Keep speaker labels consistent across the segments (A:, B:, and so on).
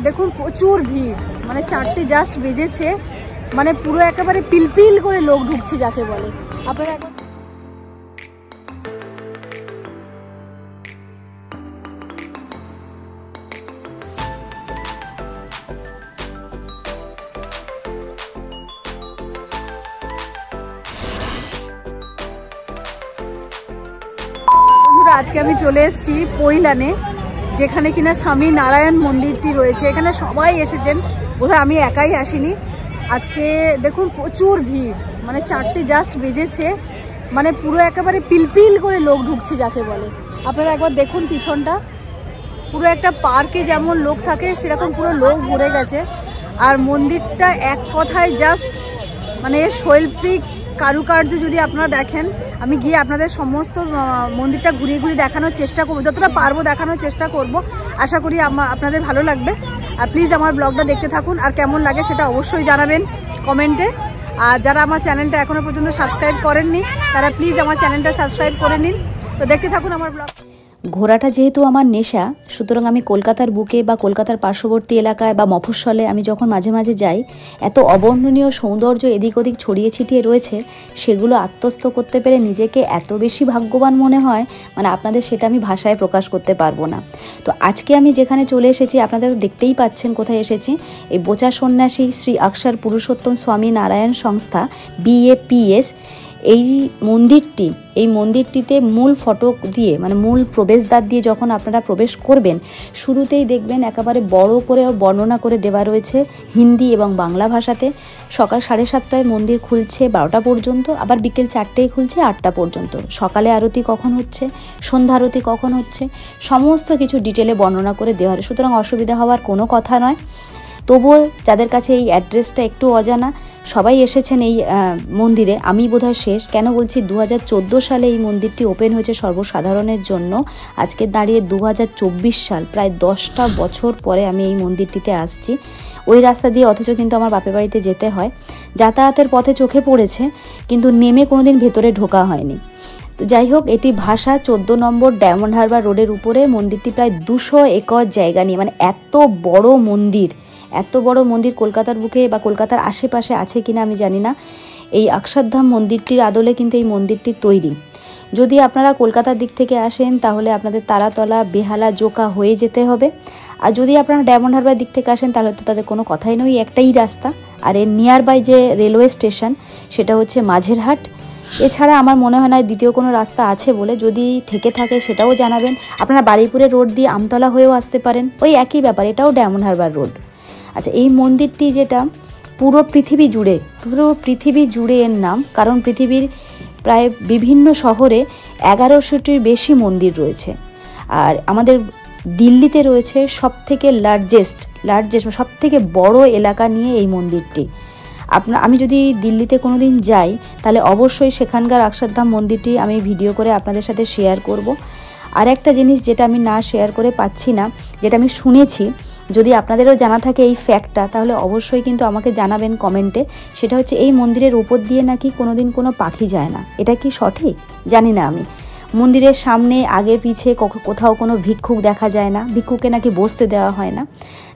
A: দেখুন প্রচুর ভিড়, মানে 4টে জাস্ট বেজেছে, মানে পুরো একেবারে পিলপিল করে লোক ঢুকছে যাকে বলে। আপনারা আজকে আমি চলে এসেছি পৈলানে, যেখানে কিনা স্বামী নারায়ণ মন্দিরটি রয়েছে। এখানে সবাই এসেছেন, বোধহয় আমি একাই আসিনি আজকে। দেখুন প্রচুর ভিড়, মানে 4টে জাস্ট বেজেছে, মানে পুরো একেবারে পিলপিল করে লোক ঢুকছে যাকে বলে। আপনারা একবার দেখুন পিছনটা, পুরো একটা পার্কে যেমন লোক থাকে সেরকম পুরো লোক ভরে গেছে। আর মন্দিরটা এক কথায় জাস্ট মানে শৈল্পিক কারুকার্য যদি আপনারা দেখেন, আমি গিয়ে আপনাদের সমস্ত মন্দিরটা ঘুরিয়ে ঘুরিয়ে দেখানোর চেষ্টা করবো, যতটা পারবো দেখানোর চেষ্টা করব। আশা করি আপনাদের ভালো লাগবে। আর প্লিজ আমার ব্লগটা দেখতে থাকুন, আর কেমন লাগে সেটা অবশ্যই জানাবেন কমেন্টে। আর যারা আমার চ্যানেলটা এখনও পর্যন্ত সাবস্ক্রাইব করেননি তারা প্লিজ আমার চ্যানেলটা সাবস্ক্রাইব করে নিন। তো দেখতে থাকুন আমার ব্লগ।
B: ঘোরাটা যেহেতু আমার নেশা, সুতরাং আমি কলকাতার বুকে বা কলকাতার পার্শ্ববর্তী এলাকায় বা মফস্বলে আমি যখন মাঝে মাঝে যাই, এত অবর্ণনীয় সৌন্দর্য এদিক ওদিক ছড়িয়ে ছিটিয়ে রয়েছে, সেগুলো আত্মস্থ করতে পেরে নিজেকে এত বেশি ভাগ্যবান মনে হয়, মানে আপনাদের সেটা আমি ভাষায় প্রকাশ করতে পারবো না। তো আজকে আমি যেখানে চলে এসেছি, আপনাদের তো দেখতেই পাচ্ছেন কোথায় এসেছি। এই বোচা সন্ন্যাসী শ্রী অক্ষর পুরুষোত্তম স্বামী নারায়ণ সংস্থা BAPS এই মন্দিরটিতে মূল ফটক দিয়ে, মানে মূল প্রবেশদ্বার দিয়ে যখন আপনারা প্রবেশ করবেন, শুরুতেই দেখবেন একেবারে বড় করে বর্ণনা করে দেওয়া রয়েছে হিন্দি এবং বাংলা ভাষাতে। সকাল 7:30টায় মন্দির খুলছে 12টা পর্যন্ত, আবার বিকেল 4টেয় খুলছে 8টা পর্যন্ত। সকালে আরতি কখন হচ্ছে, সন্ধ্যা আরতি কখন হচ্ছে, সমস্ত কিছু ডিটেলে বর্ণনা করে দেওয়া হয়। সুতরাং অসুবিধা হওয়ার কোনো কথা নয়। তবুও যাদের কাছে এই অ্যাড্রেসটা একটু অজানা, সবাই এসেছেন এই মন্দিরে, আমি বোধহয় শেষ। কেন বলছি, 2014 সালে এই মন্দিরটি ওপেন হয়েছে সর্বসাধারণের জন্য। আজকে দাঁড়িয়ে 2024 সাল, প্রায় 10টা বছর পরে আমি এই মন্দিরটিতে আসছি। ওই রাস্তা দিয়ে অথচ কিন্তু আমার বাপের বাড়িতে যেতে হয়। যাতায়াতের পথে চোখে পড়েছে, কিন্তু নেমে কোনোদিন ভেতরে ঢোকা হয়নি। তো যাই হোক, এটি ভাষা 14 নম্বর ডায়মন্ড হারবার রোডের উপরে। মন্দিরটি প্রায় 200 একর জায়গা নিয়ে, মানে এত বড় মন্দির কলকাতার বুকে বা কলকাতার আশেপাশে আছে কিনা আমি জানি না। এই অক্ষরধাম মন্দিরটির আদলে কিন্তু এই মন্দিরটি তৈরি। যদি আপনারা কলকাতার দিক থেকে আসেন তাহলে আপনাদের তারাতলা, বেহালা, জোকা হয়ে যেতে হবে। আর যদি আপনারা ডায়মন্ড হারবার দিক থেকে আসেন তাহলে তো তাদের কোনো কথাই নয়, একটাই রাস্তা। আর এর নিয়ার বাই যে রেলওয়ে স্টেশন সেটা হচ্ছে মাঝেরহাট। এছাড়া আমার মনে হয় না দ্বিতীয় কোনো রাস্তা আছে বলে, যদি থেকে থাকে সেটাও জানাবেন। আপনারা বারুইপুরের রোড দিয়ে আমতলা হয়েও আসতে পারেন, ওই একই ব্যাপার, এটাও ডায়মন্ড হারবার রোড। আচ্ছা, এই মন্দিরটি যেটা পুরো পৃথিবী জুড়ে এর নাম, কারণ পৃথিবীর প্রায় বিভিন্ন শহরে 1100টির বেশি মন্দির রয়েছে। আর আমাদের দিল্লিতে রয়েছে সবথেকে লার্জেস্ট সবথেকে বড় এলাকা নিয়ে এই মন্দিরটি। আমি যদি দিল্লিতে কোনো দিন যাই তাহলে অবশ্যই সেখানকার অক্ষরধাম মন্দিরটি আমি ভিডিও করে আপনাদের সাথে শেয়ার করব। আর একটা জিনিস যেটা আমি না শেয়ার করে পাচ্ছি না, যেটা আমি শুনেছি, যদি আপনাদেরও জানা থাকে এই ফ্যাক্টটা, তাহলে অবশ্যই কিন্তু আমাকে জানাবেন কমেন্টে। সেটা হচ্ছে এই মন্দিরের উপর দিয়ে নাকি কোনোদিন কোনো পাখি যায় না। এটা কি সঠিক জানি না আমি। মন্দিরের সামনে আগে পিছে কোথাও কোনো ভিক্ষুক দেখা যায় না, ভিক্ষুকে নাকি বসতে দেওয়া হয় না।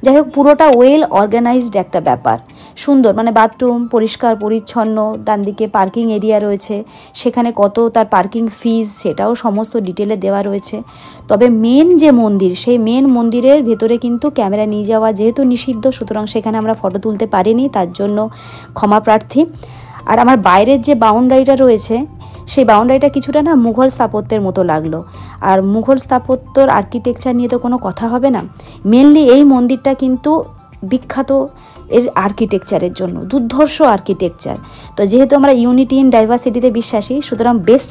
B: যাই হোক, পুরোটা ওয়েল অর্গানাইজড একটা ব্যাপার, সুন্দর, মানে বাথরুম পরিষ্কার পরিচ্ছন্ন, ডান দিকে পার্কিং এরিয়া রয়েছে, সেখানে কত তার পার্কিং ফিজ সেটাও সমস্ত ডিটেলে দেওয়া রয়েছে। তবে মেন যে মন্দির, সেই মেন মন্দিরের ভেতরে কিন্তু ক্যামেরা নিয়ে যাওয়া যেহেতু নিষিদ্ধ, সুতরাং সেখানে আমরা ফটো তুলতে পারিনি, তার জন্য ক্ষমা প্রার্থী। আর আমার বাইরের যে বাউন্ডারিটা রয়েছে, সেই বাউন্ডারিটা কিছুটা না মুঘল স্থাপত্যের মতো লাগলো। আর মুঘল স্থাপত্যর আর্কিটেকচার নিয়ে তো কোনো কথা হবে না। মেনলি এই মন্দিরটা কিন্তু বিখ্যাত এর আর্কিটেকচারের জন্য, দুর্ধর্ষ আর্কিটেকচার। তো যেহেতু আমরা ইউনিটি ইন ডাইভার্সিটিতে বিশ্বাসী, সুতরাং বেস্ট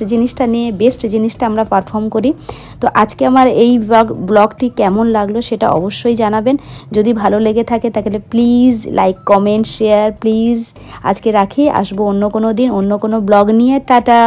B: জিনিসটা আমরা পারফর্ম করি। তো আজকে আমার এই ব্লগটি কেমন লাগলো সেটা অবশ্যই জানাবেন। যদি ভালো লেগে থাকে তাহলে please like, comment, share please. আজকে রাখি, আসবো অন্য কোনো দিন অন্য কোনো ব্লগ নিয়ে। টাটা।